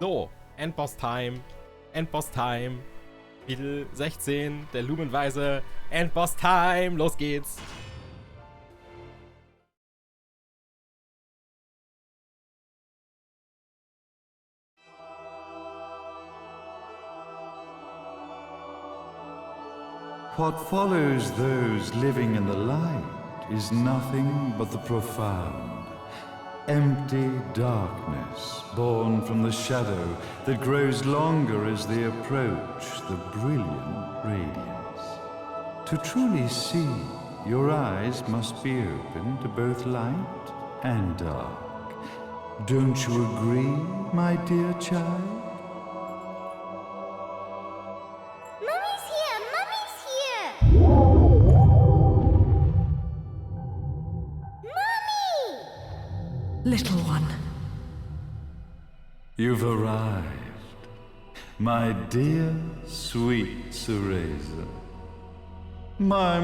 So, Endboss-Time. Endboss-Time. Kapitel 16 der Lumen-Weise. Endboss-Time. Los geht's. What follows those living in the light is nothing but the profound, empty darkness born from the shadow that grows longer as they approach the brilliant radiance. To truly see, your eyes must be open to both light and dark. Don't you agree, my dear child? Little one. You've arrived, my dear, sweet Cereza. My,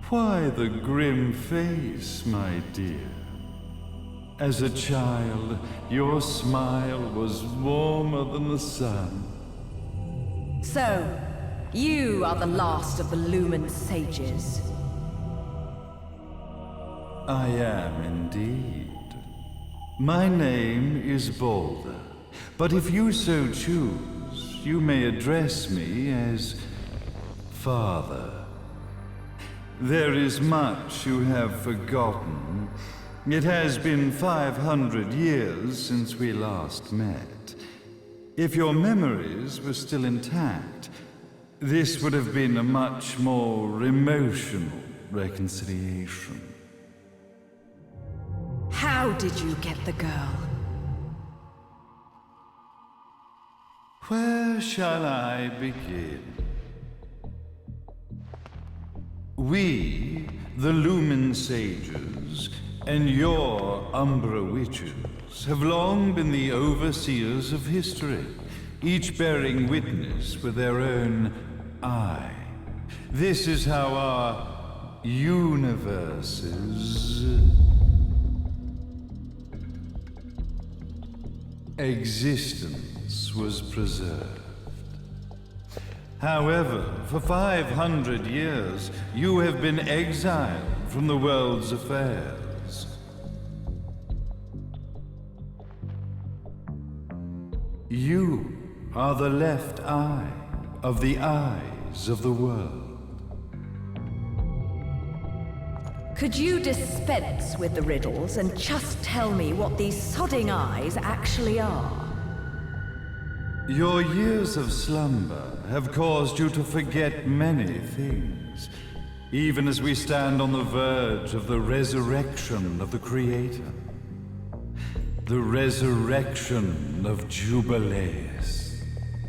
why the grim face, my dear? As a child, your smile was warmer than the sun. So, you are the last of the Lumen sages. I am indeed. My name is Balder, but if you so choose, you may address me as Father. There is much you have forgotten. It has been 500 years since we last met. If your memories were still intact, this would have been a much more emotional reconciliation. How did you get the girl? Where shall I begin? We, the Lumen sages, and your Umbra witches, have long been the overseers of history, each bearing witness with their own eye. This is how our universes existence was preserved. However, for 500 years, you have been exiled from the world's affairs. You are the left eye of the eyes of the world. Could you dispense with the riddles and just tell me what these sodding eyes actually are? Your years of slumber have caused you to forget many things, even as we stand on the verge of the resurrection of the Creator. The resurrection of Jubileus.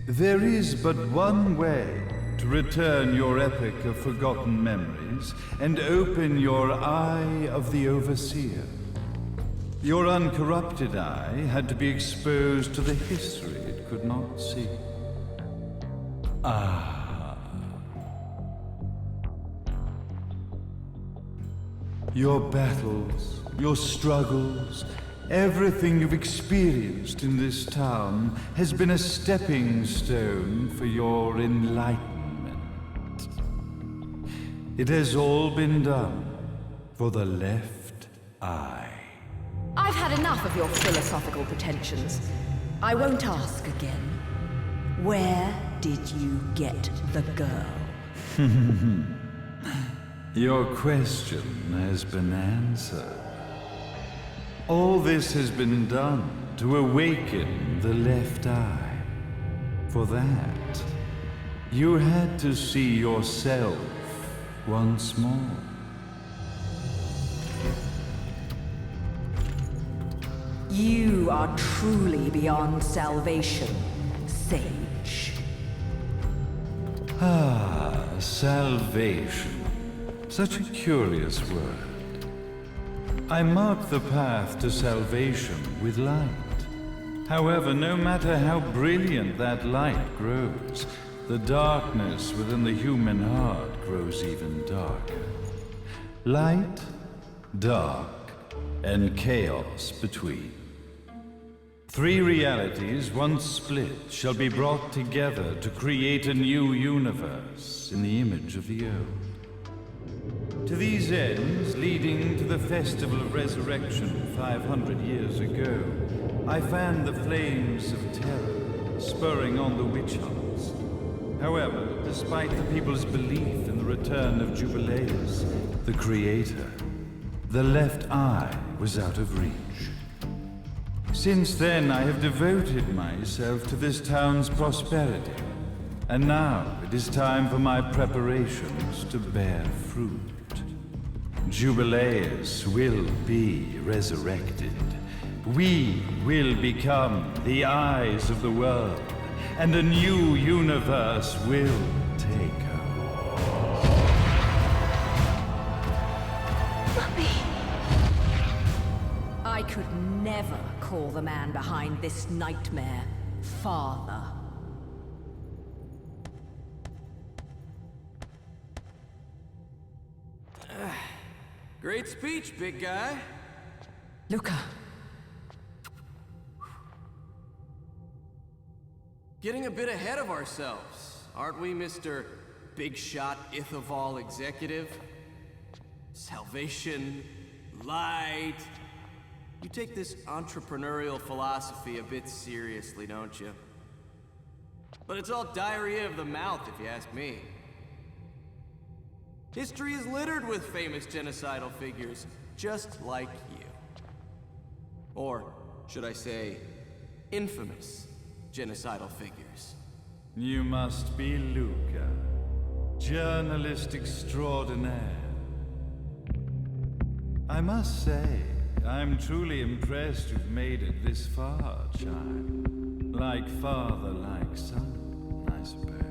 There is but one way to return your epic of forgotten memories and open your eye of the Overseer. Your uncorrupted eye had to be exposed to the history it could not see. Your battles, your struggles, everything you've experienced in this town has been a stepping stone for your enlightenment. It has all been done for the left eye. I've had enough of your philosophical pretensions. I won't ask again. Where did you get the girl? Your question has been answered. All this has been done to awaken the left eye. For that, you had to see yourself once more. You are truly beyond salvation, sage. Salvation. Such a curious word. I mark the path to salvation with light. However, no matter how brilliant that light grows, the darkness within the human heart grows even darker. Light, dark, and chaos between. 3 realities, once split, shall be brought together to create a new universe in the image of the old. To these ends, leading to the Festival of Resurrection 500 years ago, I fanned the flames of terror, spurring on the witch hunts. However, despite the people's belief in the return of Jubileus, the Creator, the left eye was out of reach. Since then, I have devoted myself to this town's prosperity, and now it is time for my preparations to bear fruit. Jubileus will be resurrected. We will become the eyes of the world, and a new universe will take hold. I could never call the man behind this nightmare father. Great speech, big guy. Luca. Getting a bit ahead of ourselves, aren't we, Mr. Big Shot Ithaval Executive? Salvation, light. You take this entrepreneurial philosophy a bit seriously, don't you? But it's all diarrhea of the mouth, if you ask me. History is littered with famous genocidal figures, just like you. Or, should I say, infamous genocidal figures. You must be Luca, journalist extraordinaire. I must say, I'm truly impressed you've made it this far, child. Like father, like son, I suppose.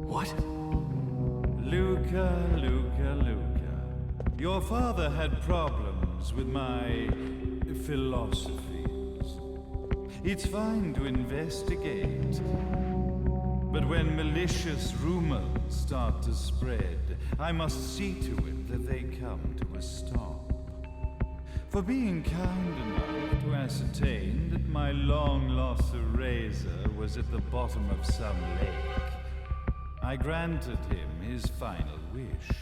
What? Luca, Luca, Luca. Your father had problems with my philosophies. It's fine to investigate, but when malicious rumors start to spread, I must see to it that they come to a stop. For being kind enough to ascertain that my long-lost eraser was at the bottom of some lake, I granted him his final wish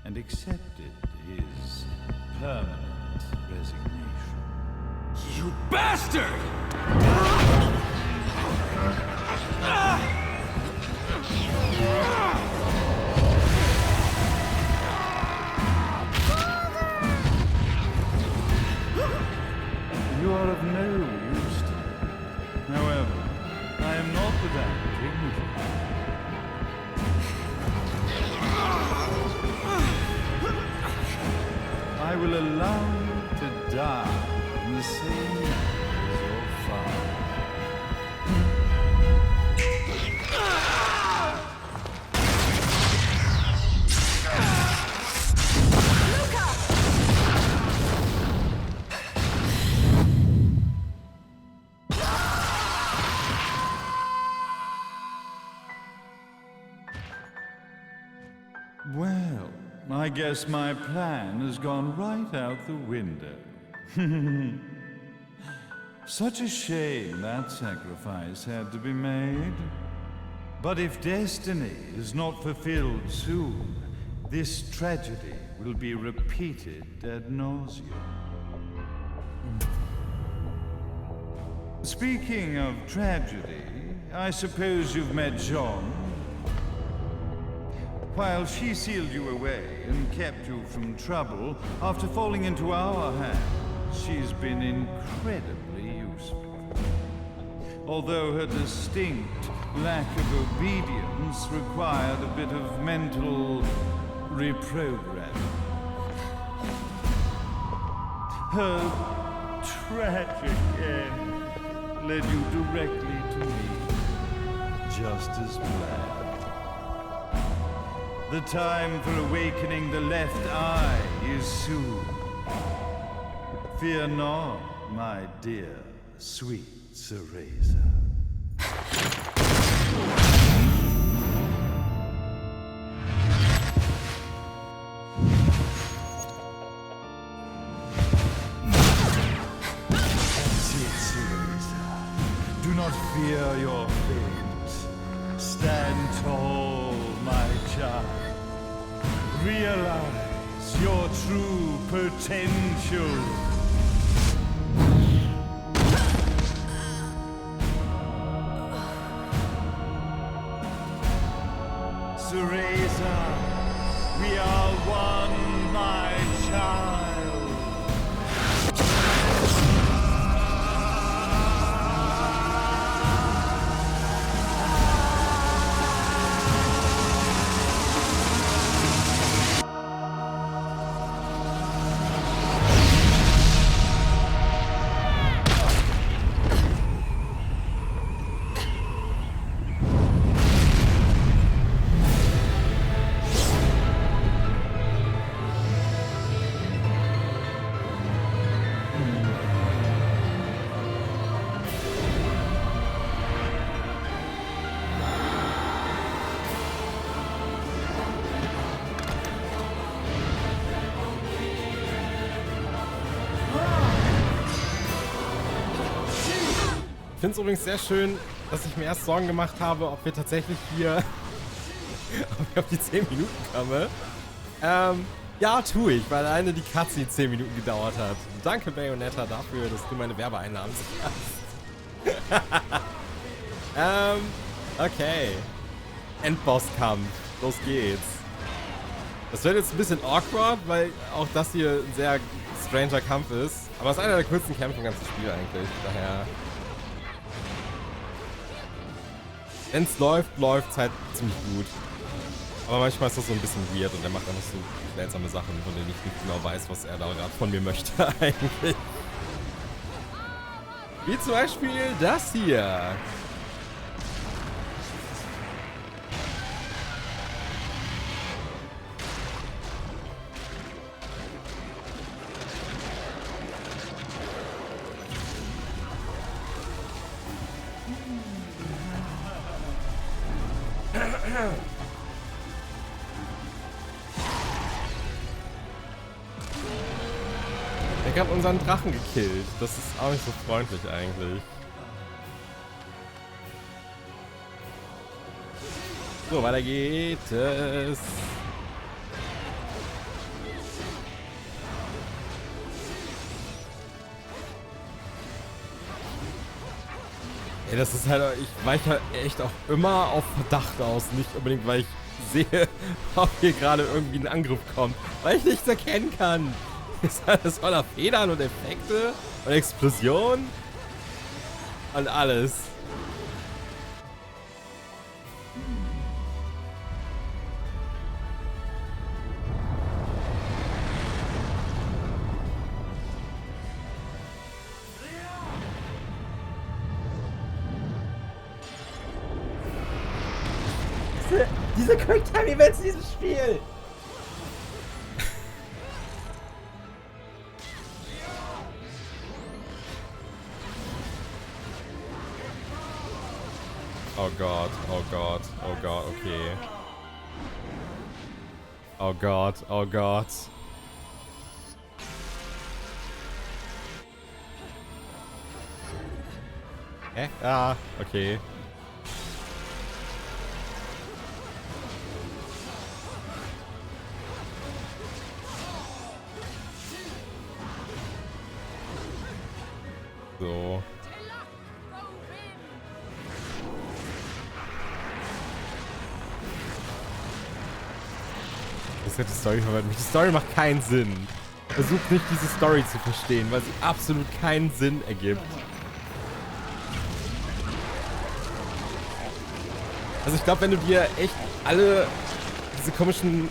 and accepted his permanent resignation. You bastard! You are of no use to me. However, I am not without dignity. I will allow you to die in the same way as your father. Well, I guess my plan has gone right out the window. Such a shame that sacrifice had to be made. But if destiny is not fulfilled soon, this tragedy will be repeated ad nauseum. Speaking of tragedy, I suppose you've met Jean. While she sealed you away and kept you from trouble, after falling into our hands, she's been incredibly useful. Although her distinct lack of obedience required a bit of mental reprogramming. Her tragic end led you directly to me, just as planned. The time for awakening the left eye is soon. Fear not, my dear, sweet Cereza. That's it, Cereza. Do not fear your fate. Stand tall, my child. Realize your true potential. Cereza, we are one, my child. Ich finde es übrigens sehr schön, dass ich mir erst Sorgen gemacht habe, ob wir tatsächlich hier ob ich auf die 10 Minuten komme. Ja, tue ich, weil alleine die Cutscene 10 Minuten gedauert hat. Danke, Bayonetta, dafür, dass du meine Werbeeinnahmen hast. Okay. Endbosskampf. Los geht's. Das wird jetzt ein bisschen awkward, weil auch das hier ein sehr stranger Kampf ist. Aber es ist einer der coolsten Kämpfe im ganzen Spiel eigentlich. Daher... Wenn es läuft, läuft es halt ziemlich gut. Aber manchmal ist das so ein bisschen weird und er macht einfach so seltsame Sachen, von denen ich nicht genau weiß, was er da gerade von mir möchte eigentlich. Wie zum Beispiel das hier. Ich habe unseren Drachen gekillt. Das ist auch nicht so freundlich eigentlich. So, weiter geht es. Ey, das ist halt, ich weiche halt echt auch immer auf Verdacht aus. Nicht unbedingt, weil ich sehe, ob hier gerade irgendwie ein Angriff kommt. Weil ich nichts erkennen kann. Ist alles voller Federn und Effekte und Explosionen und alles. Diese Quick-Time-Events in diesem Spiel! Oh Gott, oh Gott, oh Gott, okay. Oh Gott, oh Gott. Hä? Ah, okay. So. Die Story verwirrt mich. Die Story macht keinen Sinn. Versucht nicht, diese Story zu verstehen, weil sie absolut keinen Sinn ergibt. Also ich glaube, wenn du dir echt alle diese komischen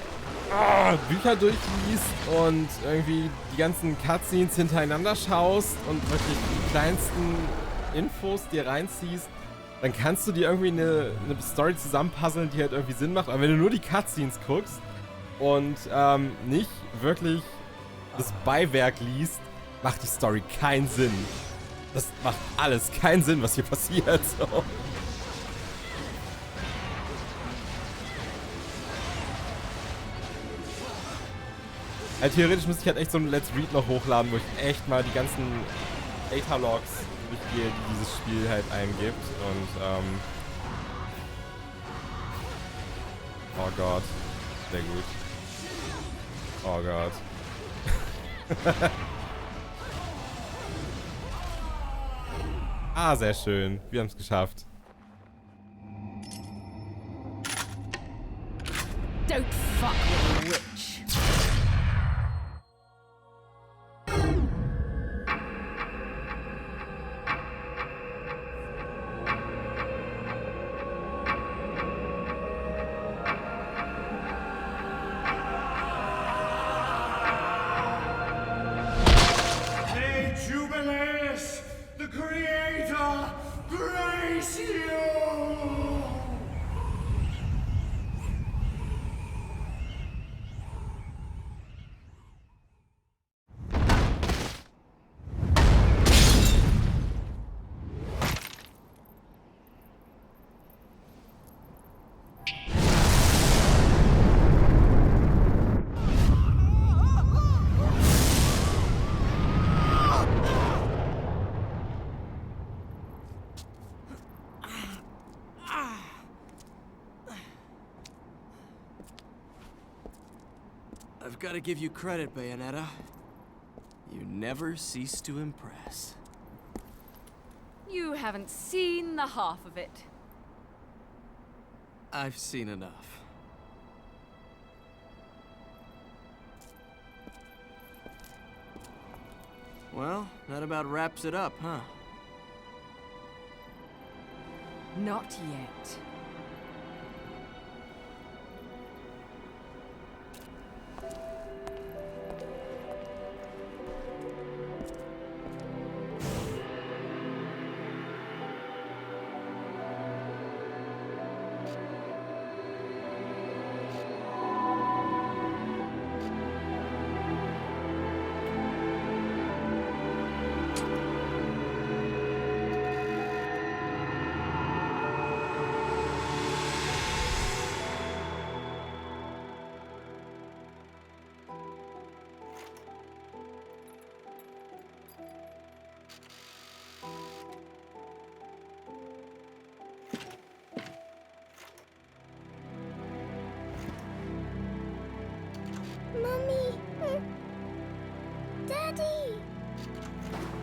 Bücher durchliest und irgendwie die ganzen Cutscenes hintereinander schaust und wirklich die kleinsten Infos dir reinziehst, dann kannst du dir irgendwie eine Story zusammenpuzzeln, die halt irgendwie Sinn macht. Aber wenn du nur die Cutscenes guckst und nicht wirklich das Beiwerk liest, macht die Story keinen Sinn. Das macht alles keinen Sinn, was hier passiert. So. Also theoretisch müsste ich halt echt so ein Let's Read noch hochladen, wo ich echt mal die ganzen Data-Logs durchgehe, die dieses Spiel halt eingibt. Und, oh Gott. Sehr gut. Oh Gott. Ah, sehr schön. Wir haben es geschafft. Don't fuck with a witch. The Creator, grace you! I've got to give you credit, Bayonetta. You never cease to impress. You haven't seen the half of it. I've seen enough. Well, that about wraps it up, huh? Not yet.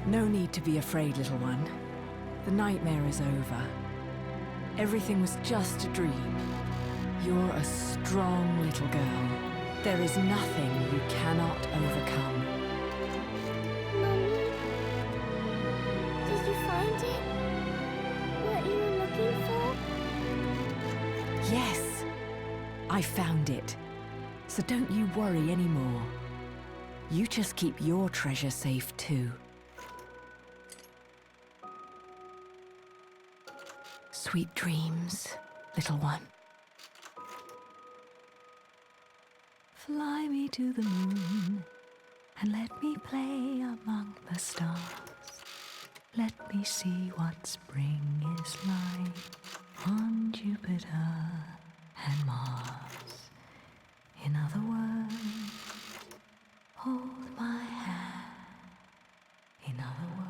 No need to be afraid, little one. The nightmare is over. Everything was just a dream. You're a strong little girl. There is nothing you cannot overcome. Mommy, did you find it? What you were looking for? Yes, I found it. So don't you worry anymore. You just keep your treasure safe too. Sweet dreams, little one. Fly me to the moon and let me play among the stars. Let me see what spring is like on Jupiter and Mars. In other words, hold my hand. In other words.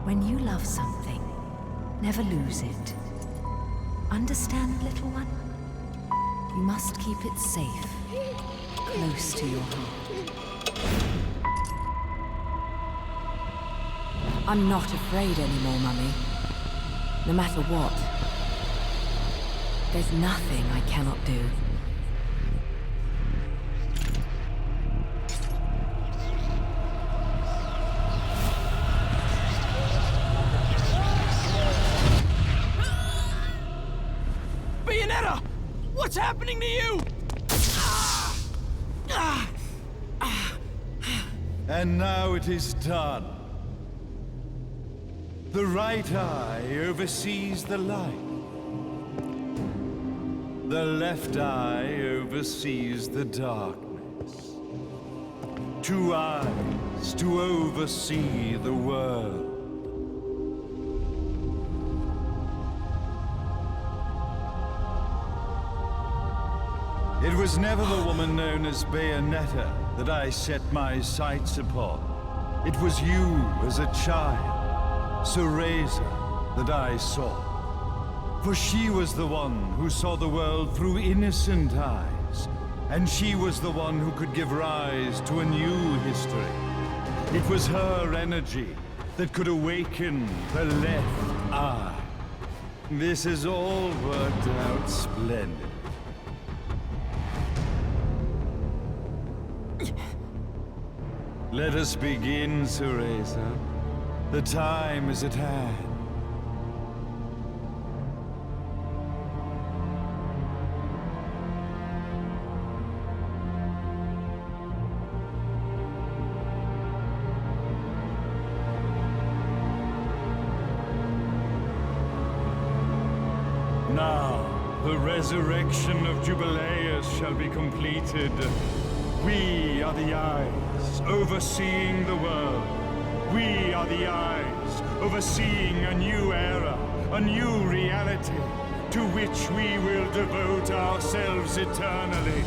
When you love something, never lose it. Understand, little one? You must keep it safe, close to your heart. I'm not afraid anymore, Mummy. No matter what. There's nothing I cannot do. What's happening to you? And now it is done. The right eye oversees the light. The left eye oversees the darkness. 2 eyes to oversee the world. It was never the woman known as Bayonetta that I set my sights upon. It was you as a child, Cereza, that I saw. For she was the one who saw the world through innocent eyes, and she was the one who could give rise to a new history. It was her energy that could awaken the left eye. This has all worked out splendid. Let us begin, Cereza. The time is at hand. Now, the resurrection of Jubileus shall be completed. We are the eyes, overseeing the world. We are the eyes, overseeing a new era, a new reality, to which we will devote ourselves eternally.